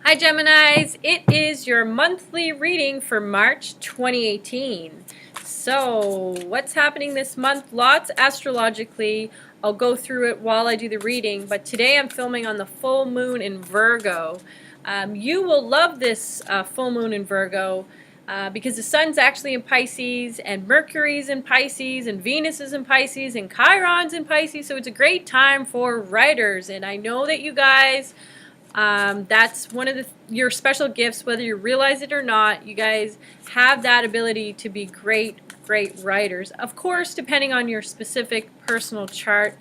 Hi Geminis, it is your monthly reading for March 2018. So what's happening this month? Lots astrologically. I'll go through it while I do the reading, but today I'm filming on the full moon in Virgo. You will love this full moon in Virgo because the sun's actually in Pisces and Mercury's in Pisces and Venus is in Pisces and Chiron's in Pisces, so it's a great time for writers. And I know that you guys that's one of your special gifts, whether you realize it or not. You guys have that ability to be great writers. Of course, depending on your specific personal chart,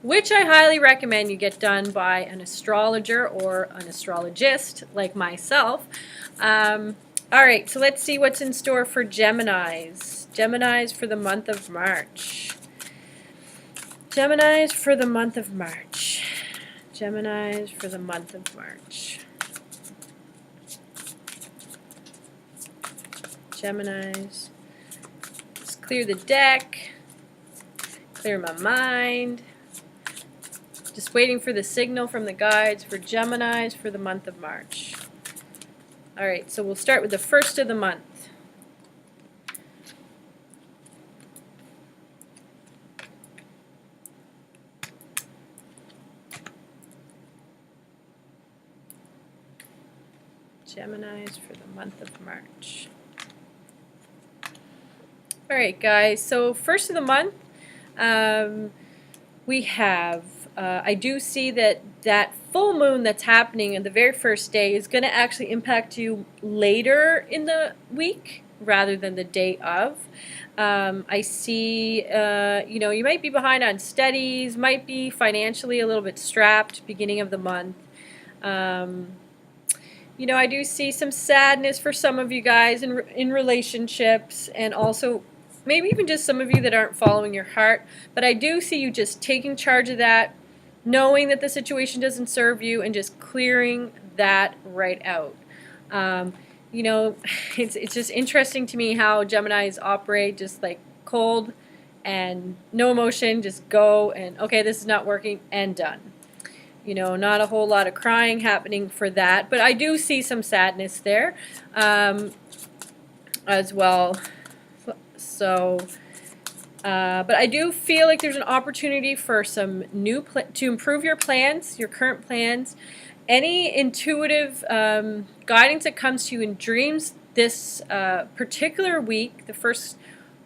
which I highly recommend you get done by an astrologer or an astrologist like myself. Alright, so let's see what's in store for Geminis. Geminis for the month of March. Geminis for the month of March. Geminis for the month of March. Geminis. Let's clear the deck. Clear my mind. Just waiting for the signal from the guides for Geminis for the month of March. Alright, so we'll start with the first of the month. Geminis for the month of March. Alright guys, so first of the month we have, I do see that full moon that's happening on the very first day is going to actually impact you later in the week rather than the day of. I see, you might be behind on studies, might be financially a little bit strapped beginning of the month. I do see some sadness for some of you guys in relationships, and also maybe even just some of you that aren't following your heart. But I do see you just taking charge of that, knowing that the situation doesn't serve you, and just clearing that right out. It's just interesting to me how Geminis operate just like cold and no emotion, just go and okay, this is not working and done. Not a whole lot of crying happening for that, but I do see some sadness there as well. So, but I do feel like there's an opportunity for some to improve your plans, your current plans. Any intuitive guidance that comes to you in dreams this particular week, the first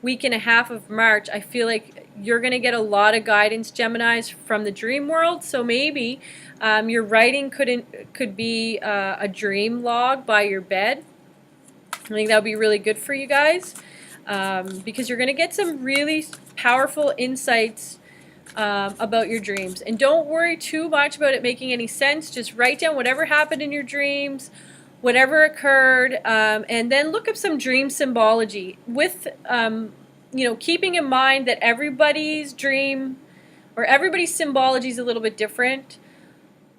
week and a half of March, I feel like you're going to get a lot of guidance, Geminis, from the dream world. So maybe your writing could be a dream log by your bed. I think that would be really good for you guys because you're going to get some really powerful insights about your dreams. And don't worry too much about it making any sense. Just write down whatever happened in your dreams, whatever occurred, and then look up some dream symbology with keeping in mind that everybody's dream or everybody's symbology is a little bit different.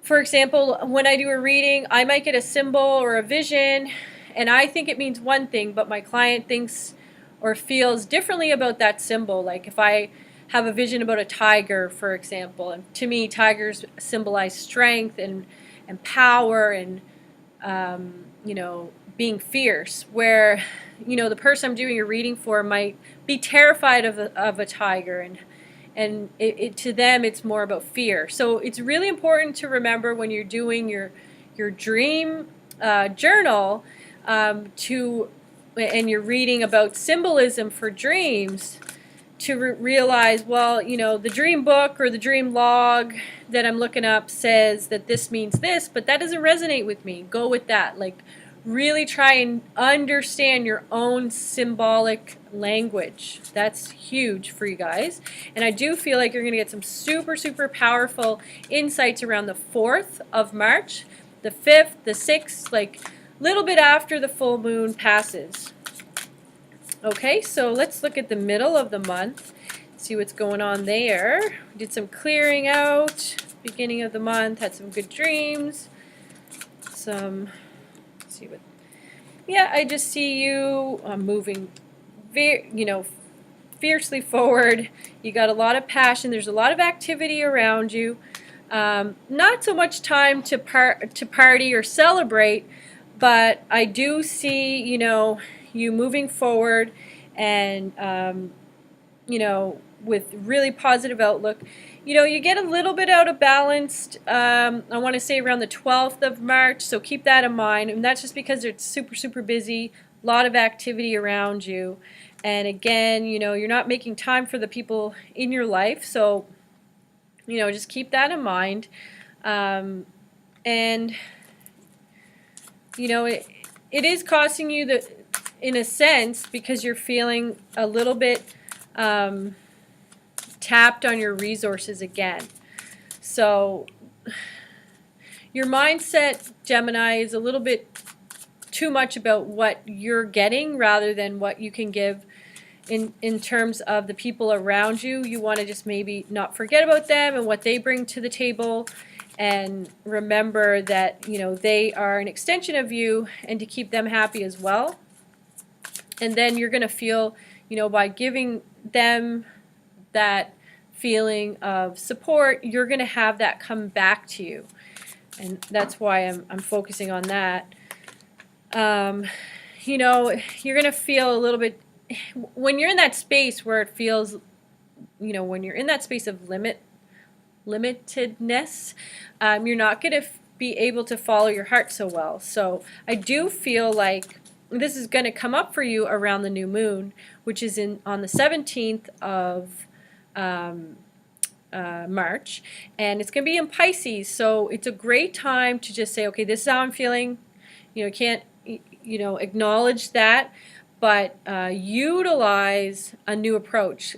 For example, when I do a reading, I might get a symbol or a vision, and I think it means one thing, but my client thinks or feels differently about that symbol. Like if I have a vision about a tiger, for example, and to me, tigers symbolize strength and power and being fierce, where the person I'm doing a reading for might be terrified of a tiger, and to them it's more about fear. So it's really important to remember when you're doing your dream journal and you're reading about symbolism for dreams, to realize, well, the dream book or the dream log that I'm looking up says that this means this, but that doesn't resonate with me. Go with that. Like, really try and understand your own symbolic language. That's huge for you guys. And I do feel like you're going to get some super powerful insights around the 4th of March, the 5th, the 6th, like a little bit after the full moon passes. Okay, so let's look at the middle of the month, see what's going on there. We did some clearing out, beginning of the month, had some good dreams, I just see you moving fiercely forward. You got a lot of passion. There's a lot of activity around you. Not so much time to party or celebrate, but I do see, you know, you moving forward and, you know, with really positive outlook. You know, you get a little bit out of balance, I want to say around the 12th of March, so keep that in mind. And that's just because it's super, super busy, a lot of activity around you. And again, you know, you're not making time for the people in your life, so, you know, just keep that in mind. And, you know, it is costing you, in a sense, because you're feeling a little bit tapped on your resources again. So your mindset, Gemini, is a little bit too much about what you're getting rather than what you can give in terms of the people around you. You want to just maybe not forget about them and what they bring to the table, and remember that, you know, they are an extension of you, and to keep them happy as well. And then you're going to feel, you know, by giving them that feeling of support, you're going to have that come back to you. And that's why I'm focusing on that. You know, you're going to feel a little bit, when you're in that space where it feels, you know, when you're in that space of limitedness, you're not going to be able to follow your heart so well. So I do feel like this is going to come up for you around the new moon, which is on the 17th of March, and it's going to be in Pisces. So it's a great time to just say, okay, this is how I'm feeling. You know, can't, you know, acknowledge that, but utilize a new approach.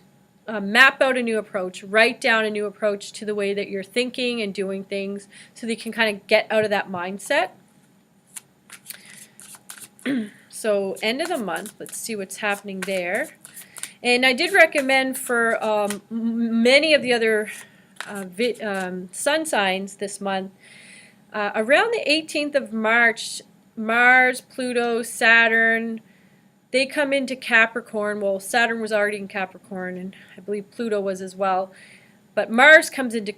Map out a new approach, write down a new approach to the way that you're thinking and doing things, so that you can kind of get out of that mindset. So end of the month, let's see what's happening there. And I did recommend for many of the other sun signs this month, around the 18th of March, Mars, Pluto, Saturn, they come into Capricorn. Well, Saturn was already in Capricorn, and I believe Pluto was as well. But Mars comes into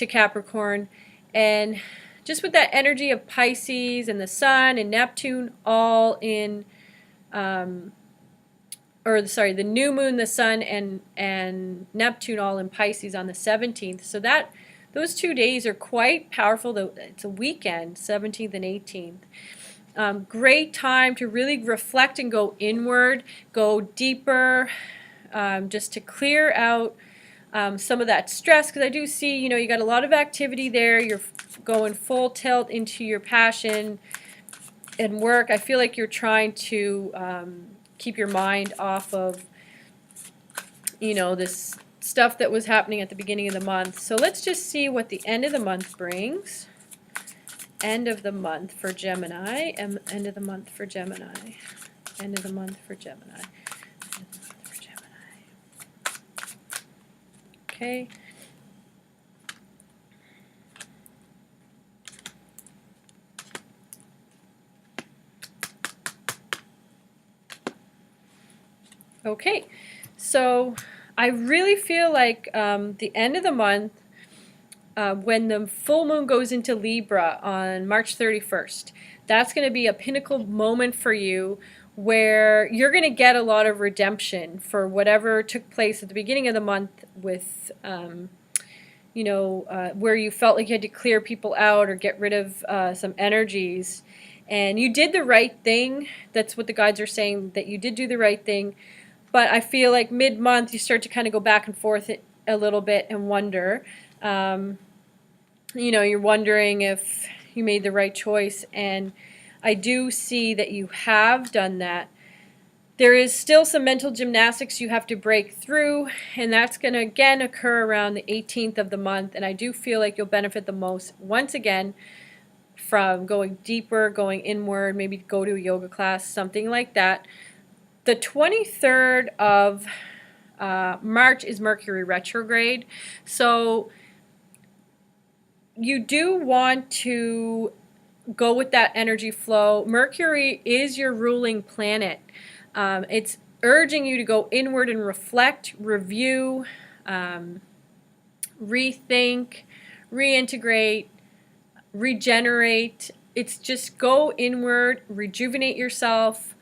Capricorn, and just with that energy of Pisces and the Sun and Neptune all in, the new moon, the Sun, and Neptune all in Pisces on the 17th. So that those 2 days are quite powerful. Though it's a weekend, 17th and 18th. Great time to really reflect and go inward, go deeper, just to clear out some of that stress, because I do see, you know, you got a lot of activity there. You're going full tilt into your passion and work. I feel like you're trying to keep your mind off of, you know, this stuff that was happening at the beginning of the month. So let's just see what the end of the month brings. End of the month for Gemini. End of the month for Gemini. End of the month for Gemini. Okay. Okay, so I really feel like the end of the month, when the full moon goes into Libra on March 31st, that's going to be a pinnacle moment for you, where you're going to get a lot of redemption for whatever took place at the beginning of the month with, you know, where you felt like you had to clear people out or get rid of some energies. And you did the right thing. That's what the guides are saying, that you did do the right thing. But I feel like mid-month you start to kind of go back and forth a little bit and wonder. You know, you're wondering if you made the right choice. And I do see that you have done that. There is still some mental gymnastics you have to break through, and that's going to again occur around the 18th of the month. And I do feel like you'll benefit the most, once again, from going deeper, going inward, maybe go to a yoga class, something like that. The 23rd of March is Mercury retrograde, so you do want to go with that energy flow. Mercury is your ruling planet. It's urging you to go inward and reflect, review, rethink, reintegrate, regenerate. It's just go inward, rejuvenate yourself,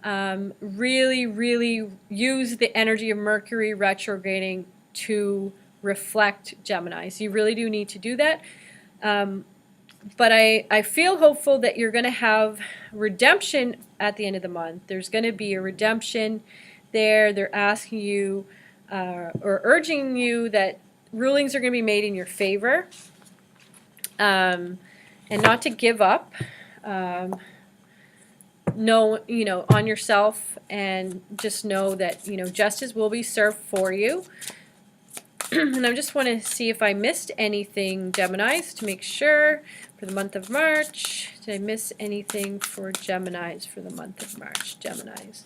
really, really use the energy of Mercury retrograding to reflect Geminis. You really do need to do that. But I feel hopeful that you're going to have redemption at the end of the month. There's going to be a redemption there. They're asking you or urging you that rulings are going to be made in your favor, and not to give up. Know, on yourself, and just know that, justice will be served for you. And I just want to see if I missed anything, Geminis, to make sure for the month of March. Did I miss anything for Geminis for the month of March? Geminis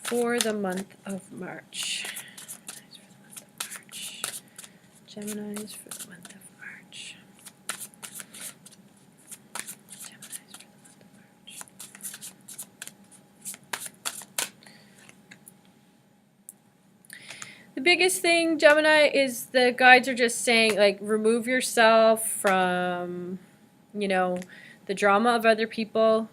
for the month of March. Geminis for the month of March. The biggest thing, Gemini, is the guides are just saying, like, remove yourself from, the drama of other people.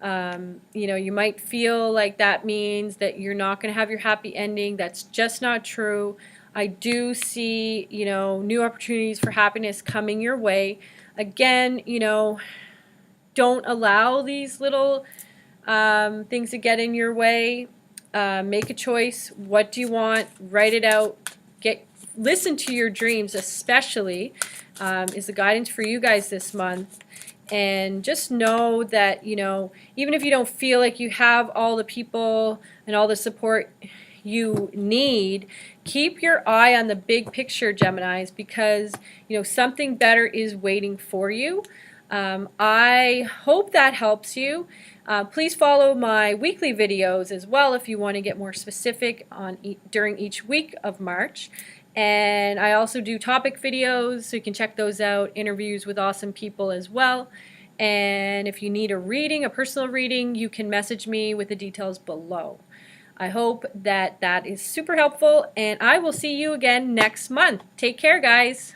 You might feel like that means that you're not going to have your happy ending. That's just not true. I do see, new opportunities for happiness coming your way. Again, don't allow these little things to get in your way. Make a choice. What do you want? Write it out. Listen to your dreams, especially is the guidance for you guys this month. And just know that, even if you don't feel like you have all the people and all the support you need, keep your eye on the big picture, Geminis, because, something better is waiting for you. I hope that helps you. Please follow my weekly videos as well if you want to get more specific on during each week of March. And I also do topic videos, so you can check those out, interviews with awesome people as well. And if you need a reading, a personal reading, you can message me with the details below. I hope that that is super helpful, and I will see you again next month. Take care, guys.